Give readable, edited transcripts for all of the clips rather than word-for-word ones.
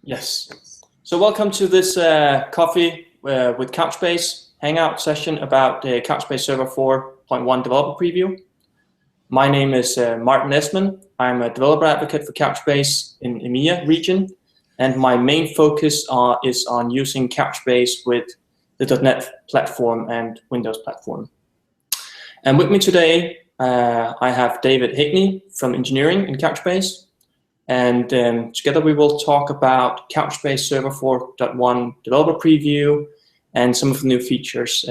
Yes. So welcome to this coffee with Couchbase hangout session about the Couchbase Server 4.1 developer preview. My name is Martin Esman. I'm a developer advocate for Couchbase in EMEA region, and my main focus is on using Couchbase with the .NET platform and Windows platform. And with me today, I have David Higney from engineering in Couchbase. And together we will talk about Couchbase Server 4.1 developer preview and some of the new features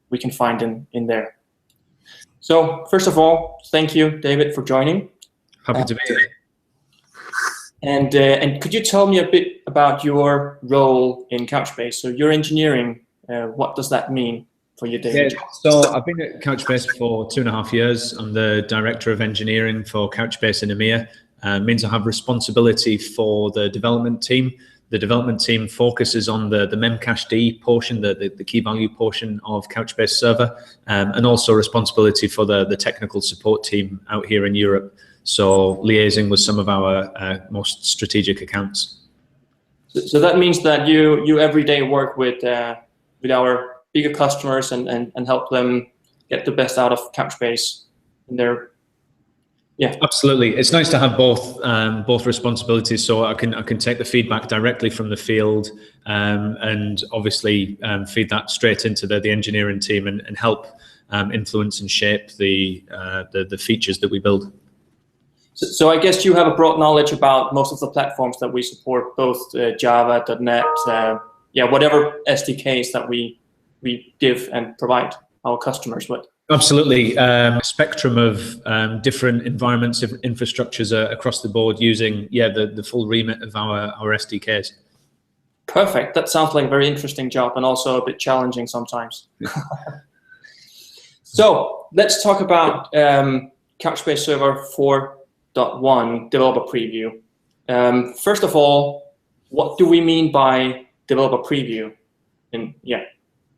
we can find in there. So first of all, thank you, David, for joining. Happy to be here. And could you tell me a bit about your role in Couchbase? So you're engineering. What does that mean for you, David? Yeah, so I've been at Couchbase for 2.5 years. I'm the director of engineering for Couchbase in EMEA. Means I have responsibility for the development team. The development team focuses on the memcached portion, the key value portion of Couchbase Server, and also responsibility for the technical support team out here in Europe. So liaising with some of our most strategic accounts. So that means that you every day work with our bigger customers and help them get the best out of Couchbase in their. Yeah, absolutely. It's nice to have both responsibilities, so I can take the feedback directly from the field, and obviously feed that straight into the engineering team and help influence and shape the features that we build. So I guess you have a broad knowledge about most of the platforms that we support, both Java, .NET, whatever SDKs that we give and provide our customers with. Absolutely. Spectrum of different environments, infrastructures across the board using the full remit of our SDKs. Perfect. That sounds like a very interesting job and also a bit challenging sometimes. So let's talk about Couchbase Server 4.1 developer preview. First of all, what do we mean by developer preview?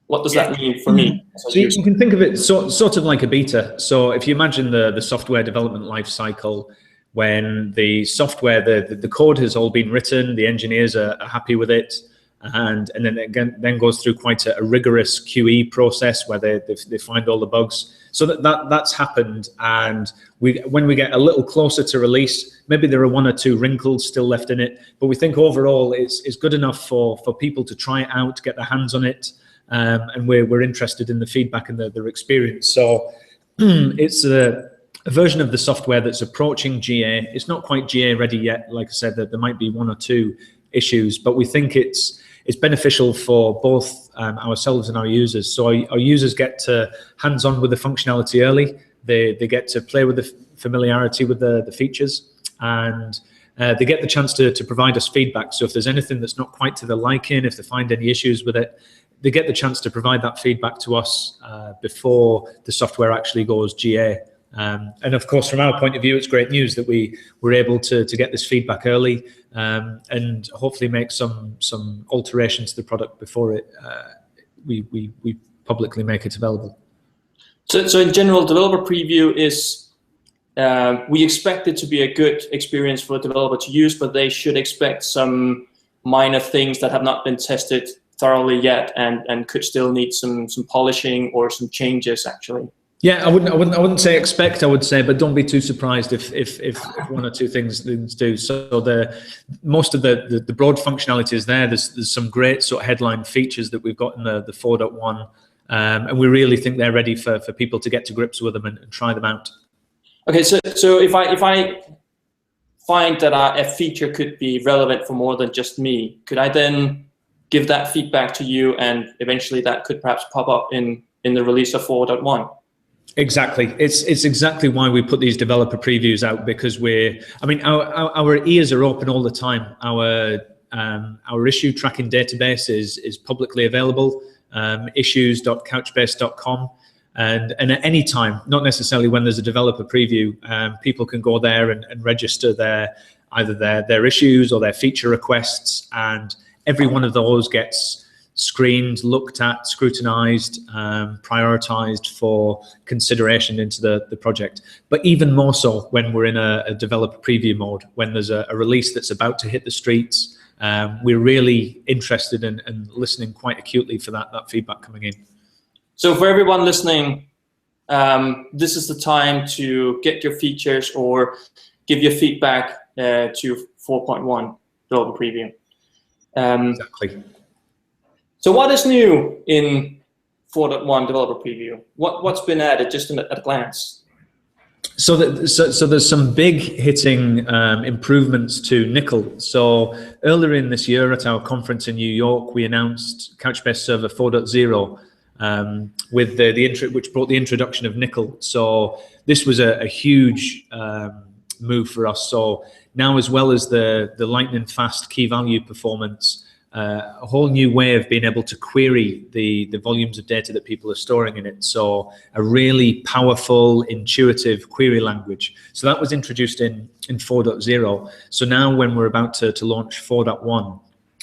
What does that mean for me? So you can think of it sort of like a beta. So if you imagine the software development life cycle, when the software, the code has all been written, the engineers are happy with it, and then again goes through quite a rigorous QE process where they find all the bugs. So that's happened, and when we get a little closer to release, maybe there are 1 or 2 wrinkles still left in it, but we think overall it's good enough for people to try it out, get their hands on it. And we're interested in the feedback and their experience. So it's a version of the software that's approaching GA. It's not quite GA ready yet. Like I said, there might be 1 or 2 issues, but we think it's beneficial for both ourselves and our users. So our users get to hands-on with the functionality early. They get to play with the familiarity with the features, and they get the chance to provide us feedback. So if there's anything that's not quite to their liking, if they find any issues with it, they get the chance to provide that feedback to us before the software actually goes GA. And of course, from our point of view, it's great news that we were able to get this feedback early, and hopefully make some alterations to the product before we publicly make it available. So in general, developer preview is, we expect it to be a good experience for a developer to use, but they should expect some minor things that have not been tested thoroughly yet and could still need some polishing or some changes actually. Yeah, I wouldn't say expect, I would say, but don't be too surprised if 1 or 2 things do. So most of the broad functionality is there. There's some great sort of headline features that we've got in the 4.1, and we really think they're ready for people to get to grips with them and try them out. Okay, so if I find that a feature could be relevant for more than just me, could I then give that feedback to you, and eventually that could perhaps pop up in the release of 4.1? Exactly. It's exactly why we put these developer previews out, because our ears are open all the time. Our issue tracking database is publicly available, issues.couchbase.com, and at any time, not necessarily when there's a developer preview, people can go there and register either their issues or their feature requests, and every one of those gets screened, looked at, scrutinized, prioritized for consideration into the project. But even more so when we're in a developer preview mode, when there's a release that's about to hit the streets, we're really interested in and listening quite acutely for that feedback coming in. So for everyone listening, this is the time to get your features or give your feedback to 4.1 Developer Preview. Exactly. So what is new in 4.1 Developer Preview? What's been added just at a glance? So there's some big hitting improvements to Nickel. So earlier in this year at our conference in New York, we announced Couchbase Server 4.0 with which brought the introduction of Nickel. So this was a huge move for us. So now, as well as the lightning fast key value performance, a whole new way of being able to query the volumes of data that people are storing in it. So a really powerful, intuitive query language. So that was introduced in 4.0. So now when we're about to launch 4.1,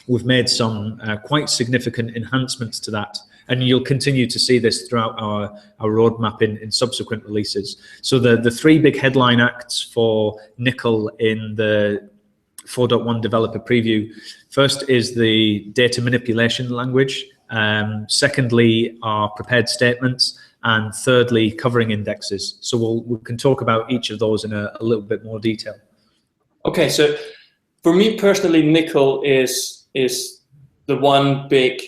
we've made some quite significant enhancements to that. And you'll continue to see this throughout our roadmap in subsequent releases. So the three big headline acts for Nickel in the 4.1 developer preview. First is the data manipulation language. Secondly, are prepared statements. And thirdly, covering indexes. So we can talk about each of those in a little bit more detail. Okay, so for me personally, Nickel is the one big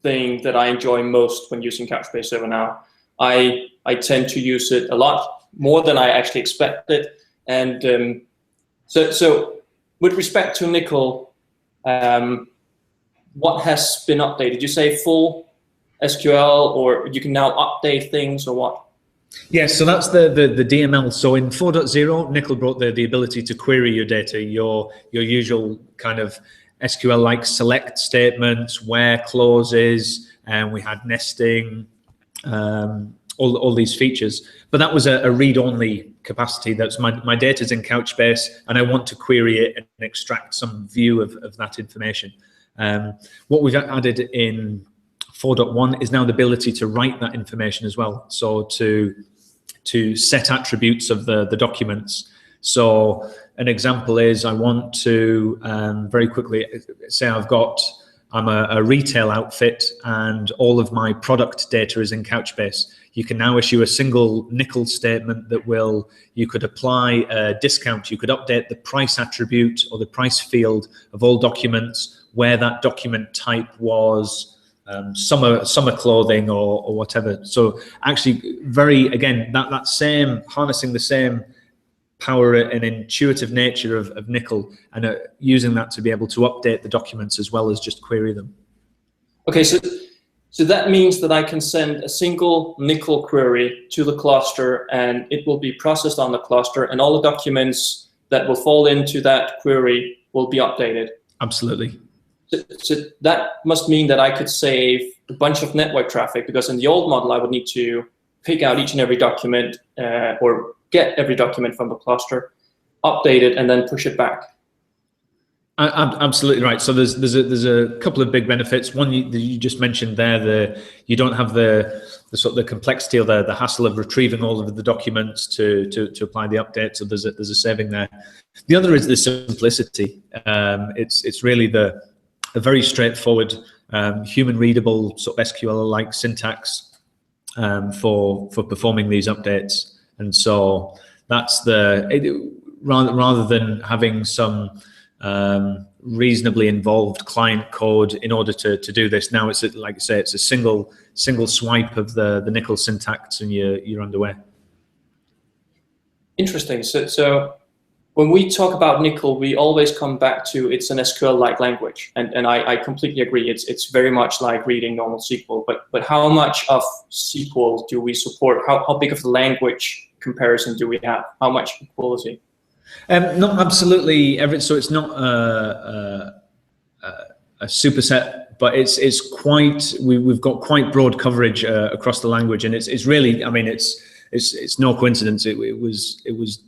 thing that I enjoy most when using Couchbase Server now. I tend to use it a lot more than I actually expected. And so with respect to Nickel, what has been updated? You say full SQL, or you can now update things, or what? Yes, so that's the DML. So in 4.0, Nickel brought the ability to query your data, your usual kind of SQL-like select statements, where clauses, and we had nesting, all these features. But that was a read-only capacity. That's my data's in Couchbase, and I want to query it and extract some view of that information. What we've added in 4.1 is now the ability to write that information as well. So to set attributes of the documents. So an example is I want to very quickly say I'm a retail outfit and all of my product data is in Couchbase. You can now issue a single Nickel statement that you could apply a discount. You could update the price attribute or the price field of all documents where that document type was summer clothing or whatever. So actually again, that same, harnessing the same power and intuitive nature of Nickel, and using that to be able to update the documents as well as just query them. Okay, so that means that I can send a single Nickel query to the cluster, and it will be processed on the cluster, and all the documents that will fall into that query will be updated. Absolutely. So that must mean that I could save a bunch of network traffic, because in the old model I would need to pick out each and every document or get every document from the cluster, update it, and then push it back. Absolutely right. So there's a couple of big benefits. One you just mentioned there, you don't have the sort of the complexity or the hassle of retrieving all of the documents to apply the update. So there's a saving there. The other is the simplicity. It's really a very straightforward, human readable sort of SQL-like syntax for performing these updates. And so that's rather than having some reasonably involved client code in order to do this. Now it's like I say, it's a single swipe of the Nickel syntax, and you're underway. Interesting. So when we talk about Nickel, we always come back to it's an SQL-like language, and I completely agree. It's very much like reading normal SQL. But how much of SQL do we support? How big of the language comparison do we have? How much equality? Not absolutely every. So it's not a superset, but it's quite. We've got quite broad coverage across the language, and it's really. I mean, it's no coincidence. It was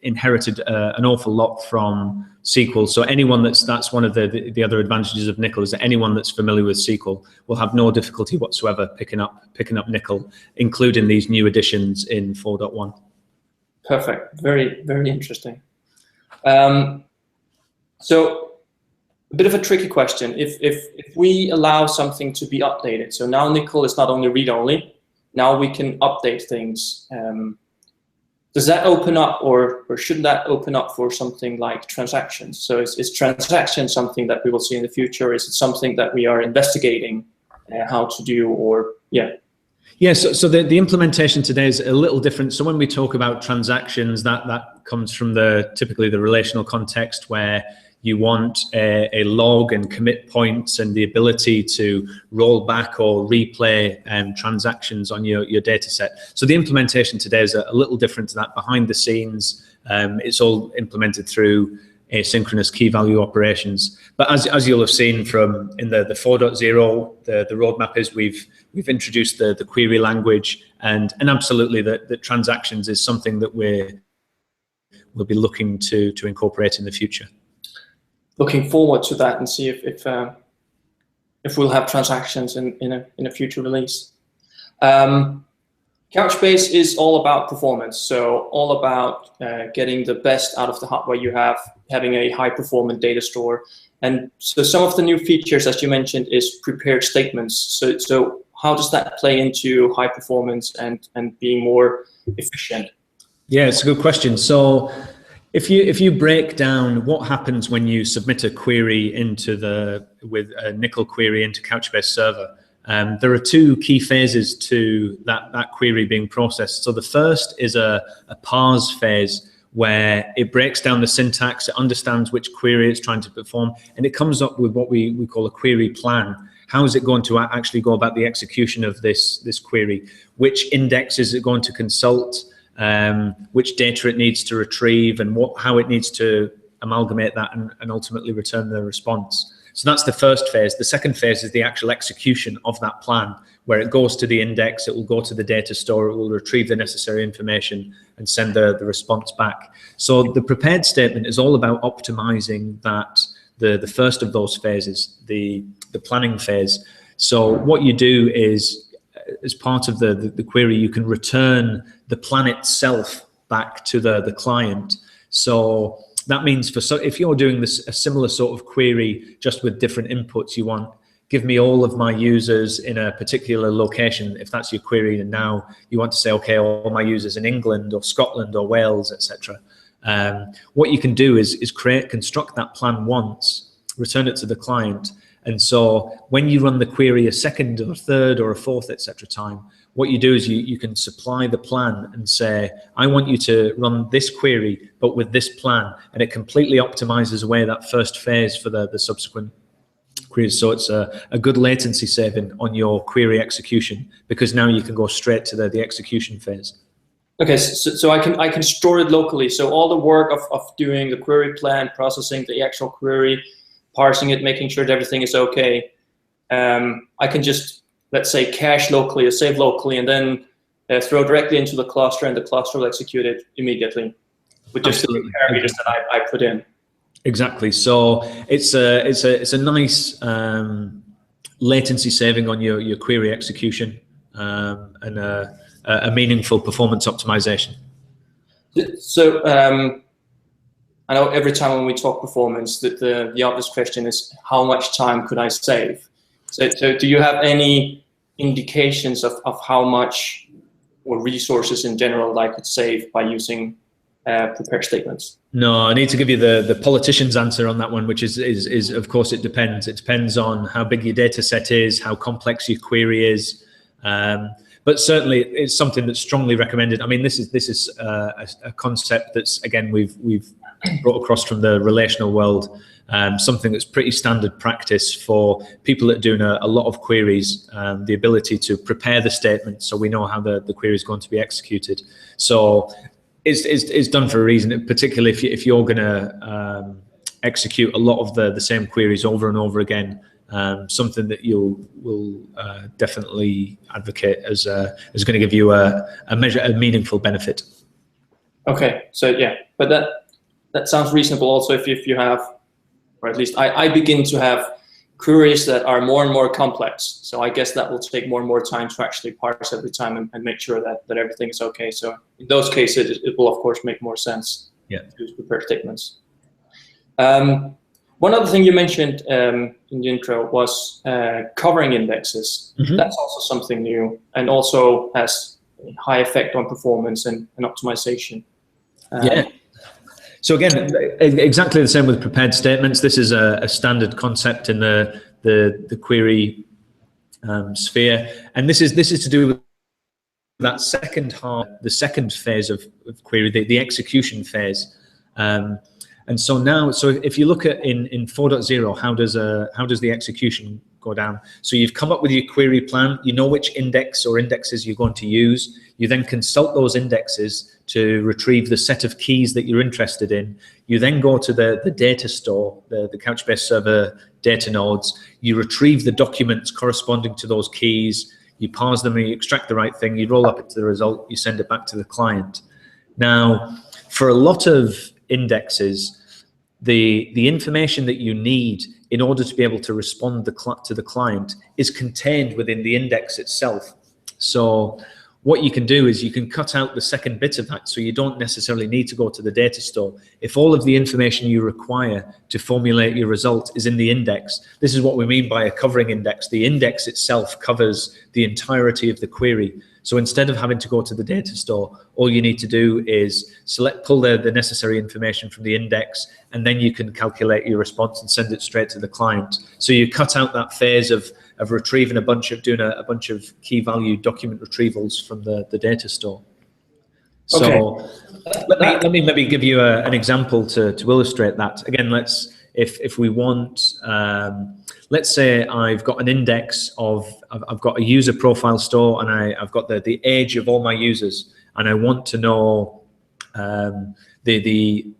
inherited an awful lot from SQL. So anyone that's one of the other advantages of Nickel is that anyone that's familiar with SQL will have no difficulty whatsoever picking up Nickel, including these new additions in 4.1. Perfect. Very, very interesting. So bit of a tricky question. If we allow something to be updated, so now Nickel is not only read-only, now we can update things. Does that open up, or should that open up for something like transactions? So is transaction something that we will see in the future? Is it something that we are investigating how to do, or yeah? Yeah, so the implementation today is a little different. So when we talk about transactions, that comes from typically the relational context, where you want a log and commit points and the ability to roll back or replay transactions on your data set. So the implementation today is a little different to that. Behind the scenes, it's all implemented through asynchronous key value operations. But as you'll have seen from in the 4.0, the roadmap is we've introduced the query language, and absolutely the transactions is something that we'll be looking to incorporate in the future. Looking forward to that and see if we'll have transactions in a future release. Couchbase is all about performance, so all about getting the best out of the hardware you have, having a high-performant data store. And so some of the new features, as you mentioned, is prepared statements. So how does that play into high performance and being more efficient? Yeah, it's a good question. So if you break down what happens when you submit a query with a Nickel query into Couchbase Server, there are two key phases to that query being processed. So the first is a parse phase, where it breaks down the syntax, it understands which query it's trying to perform, and it comes up with what we call a query plan. How is it going to actually go about the execution of this query? Which index is it going to consult? Which data it needs to retrieve, and how it needs to amalgamate that and ultimately return the response. So that's the first phase. The second phase is the actual execution of that plan, where it goes to the index, it will go to the data store, it will retrieve the necessary information and send the response back. So the prepared statement is all about optimizing the first of those phases, the planning phase. So what you do is, as part of the query, you can return the plan itself back to the client. So that means if you're doing a similar sort of query just with different inputs, you want, give me all of my users in a particular location, if that's your query, and now you want to say, okay, all my users in England or Scotland or Wales, etc. What you can do is construct that plan once, return it to the client, and so when you run the query a second or a third or a fourth, etc. time, what you do is you can supply the plan and say, I want you to run this query, but with this plan, and it completely optimizes away that first phase for the subsequent queries. So it's a good latency saving on your query execution, because now you can go straight to the execution phase. Okay, so I can store it locally. So all the work of doing the query plan, processing the actual query, parsing it, making sure that everything is okay, I can just, let's say, cache locally or save locally, and then throw directly into the cluster, and the cluster will execute it immediately with just the parameters that I put in. Exactly. So it's a nice latency saving on your query execution, and a meaningful performance optimization. So I know every time when we talk performance, that the obvious question is, how much time could I save? So do you have any indications of how much, or resources in general, that I could save by using prepared statements? No, I need to give you the politician's answer on that one, which is of course it depends. It depends on how big your data set is, how complex your query is. But certainly it's something that's strongly recommended. I mean, this is a concept that's, again, we've brought across from the relational world, something that's pretty standard practice for people that are doing a lot of queries, the ability to prepare the statement so we know how the query is going to be executed. So it's done for a reason, particularly if you're going to execute a lot of the same queries over and over again. Something that will definitely advocate as going to give you a meaningful benefit. Okay, so yeah, but that sounds reasonable. Also, if you have, or at least I begin to have queries that are more and more complex. So I guess that will take more and more time to actually parse every time and make sure that everything is okay. So in those cases, it will of course make more sense, yeah, to use prepared statements. One other thing you mentioned in the intro was covering indexes. That's also something new and also has a high effect on performance and optimization. Yeah. So again, exactly the same with prepared statements. This is a standard concept in the query sphere, and this is to do with that second half, the second phase of query, the execution phase. And so now, so if you look at in 4.0, how does the execution go down? So you've come up with your query plan, you know which index or indexes you're going to use. You then consult those indexes to retrieve the set of keys that you're interested in. You then go to the data store, the Couchbase server data nodes. You retrieve the documents corresponding to those keys. You parse them, you extract the right thing, you roll up into the result, you send it back to the client. Now, for a lot of indexes, the information that you need in order to be able to respond to the client is contained within the index itself. So what you can do is you can cut out the second bit of that, so you don't necessarily need to go to the data store. If all of the information you require to formulate your result is in the index, this is what we mean by a covering index. The index itself covers the entirety of the query. So instead of having to go to the data store, all you need to do is pull the necessary information from the index, and then you can calculate your response and send it straight to the client. So you cut out that phase of retrieving doing a bunch of key value document retrievals from the data store. So okay. let me maybe give you an example to illustrate that. Again, if we want, let's say I've got an index I've got a user profile store, and I've got the age of all my users, and I want to know how many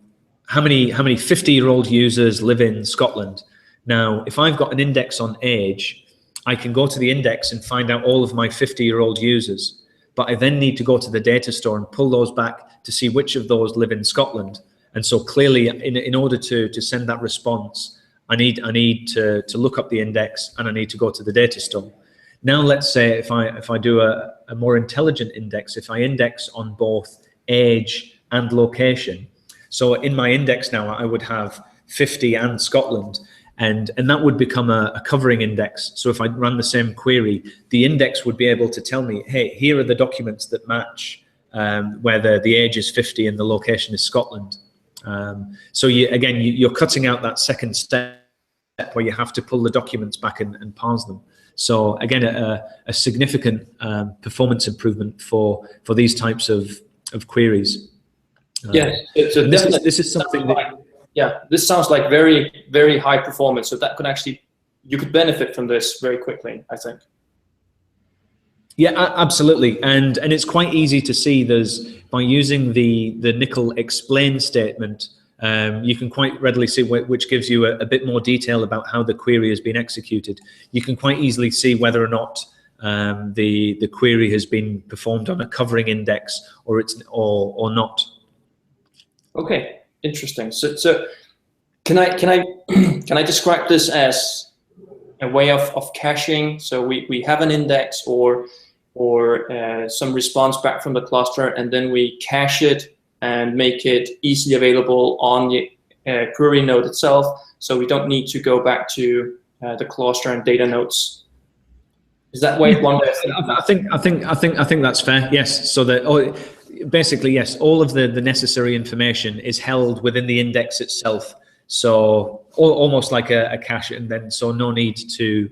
50-year-old users live in Scotland. Now, if I've got an index on age, I can go to the index and find out all of my 50-year-old users, but I then need to go to the data store and pull those back to see which of those live in Scotland. And so clearly, in order to send that response, I need to look up the index, and I need to go to the data store. Now, let's say if I do a more intelligent index, if I index on both age and location. So in my index now, I would have 50 and Scotland, and that would become a covering index. So if I ran the same query, the index would be able to tell me, hey, here are the documents that match where the age is 50 and the location is Scotland. So you're cutting out that second step where you have to pull the documents back and parse them. So again, a significant performance improvement for these types of queries. Yeah, this is something that. Yeah, this sounds like very, very high performance. So that could actually, you could benefit from this very quickly, I think. Yeah, absolutely, and it's quite easy to see. By using the nickel explain statement, you can quite readily see which gives you a bit more detail about how the query has been executed. You can quite easily see whether or not the query has been performed on a covering index or not. Okay. Interesting. So can I describe this as a way of caching? So we have an index or some response back from the cluster, and then we cache it and make it easily available on the query node itself. So we don't need to go back to the cluster and data nodes. Is that way one way? I think that's fair. Yes. So basically, yes, all of the necessary information is held within the index itself. So almost like a cache, and then so no need to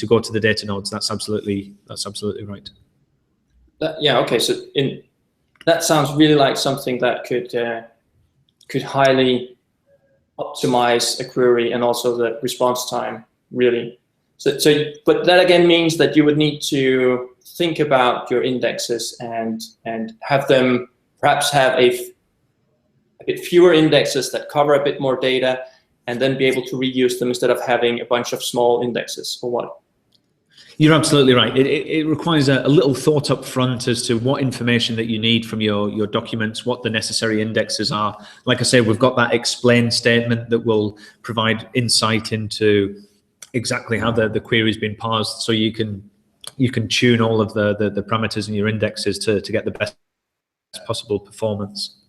go to the data nodes. That's absolutely right. Yeah. Okay. So that sounds really like something that could highly optimize a query and also the response time, really. But that again means that you would need to think about your indexes and have them perhaps have a bit fewer indexes that cover a bit more data, and then be able to reuse them instead of having a bunch of small indexes, or what? You're absolutely right. It requires a little thought up front as to what information that you need from your documents, what the necessary indexes are. Like I say, we've got that explain statement that will provide insight into exactly how the query has been parsed, so you can tune all of the parameters in your indexes to get the best possible performance.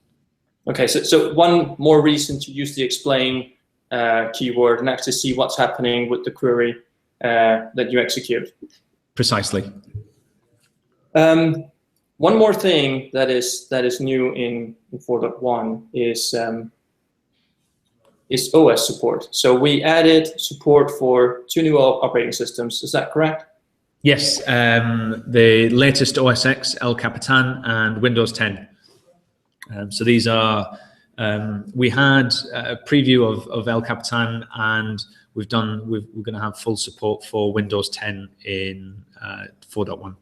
Okay, so one more reason to use the explain keyword and actually see what's happening with the query that you execute. Precisely. One more thing that is new in 4.1 is OS support. So we added support for 2 new operating systems. Is that correct? Yes, the latest OS X, El Capitan, and Windows 10. So these are, we had a preview of El Capitan, and we're going to have full support for Windows 10 in 4.1.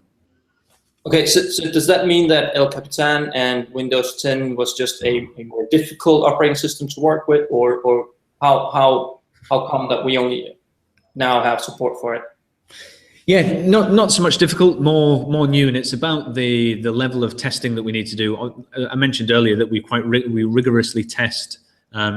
Okay, so does that mean that El Capitan and Windows 10 was just a more difficult operating system to work with, or how come that we only now have support for it? Yeah, not so much difficult, more new, and it's about the level of testing that we need to do. I mentioned earlier that we rigorously test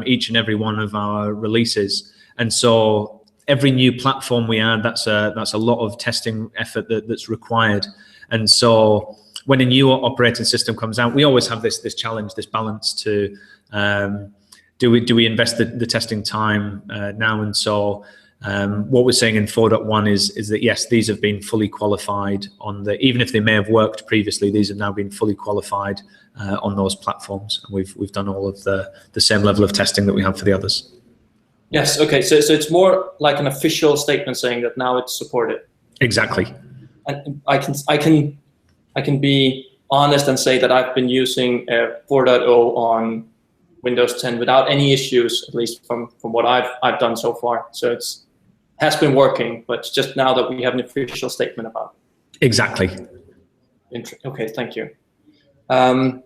each and every one of our releases, and so every new platform we add, that's a lot of testing effort that's required. And so when a new operating system comes out, we always have this challenge, this balance to do we invest the testing time now? And so what we're saying in 4.1 is that yes, these have been fully qualified on even if they may have worked previously, these have now been fully qualified on those platforms, and we've done all of the same level of testing that we have for the others. Yes. Okay. So it's more like an official statement saying that now it's supported. Exactly. And I can be honest and say that I've been using 4.0 on Windows 10 without any issues, at least from what I've done so far. So has been working, but it's just now that we have an official statement about it. Exactly. Okay, thank you. So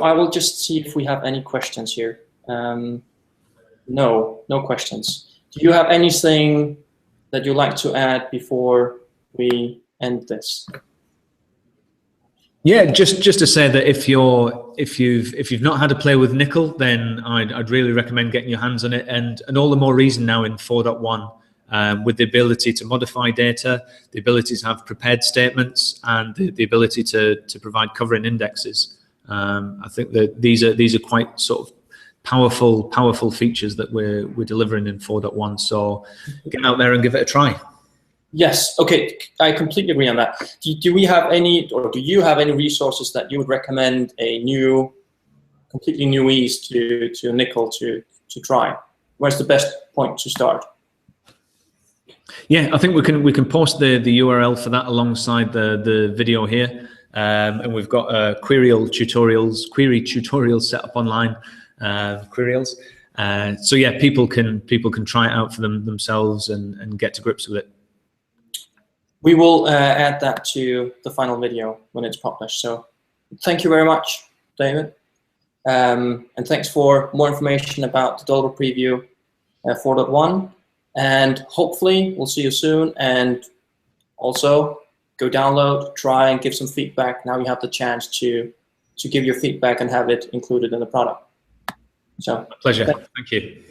I will just see if we have any questions here. No questions. Do you have anything that you'd like to add before we end this? Yeah, just to say that if you've not had a play with Nickel, then I'd really recommend getting your hands on it, and all the more reason now in 4.1 with the ability to modify data, the ability to have prepared statements, and the ability to provide covering indexes. I think that these are quite sort of powerful features that we're delivering in 4.1. So get out there and give it a try. Yes. Okay. I completely agree on that. Do we have any, or do you have any resources that you would recommend a completely new ease to Nickel to try? Where's the best point to start? Yeah, I think we can post the URL for that alongside the video here, and we've got query tutorials set up online. Queries. So yeah, people can try it out for themselves and get to grips with it. We will add that to the final video when it's published. So thank you very much, David. And thanks for more information about the developer preview 4.1. And hopefully we'll see you soon. And also go download, try, and give some feedback. Now you have the chance to give your feedback and have it included in the product. So, pleasure. Thank you.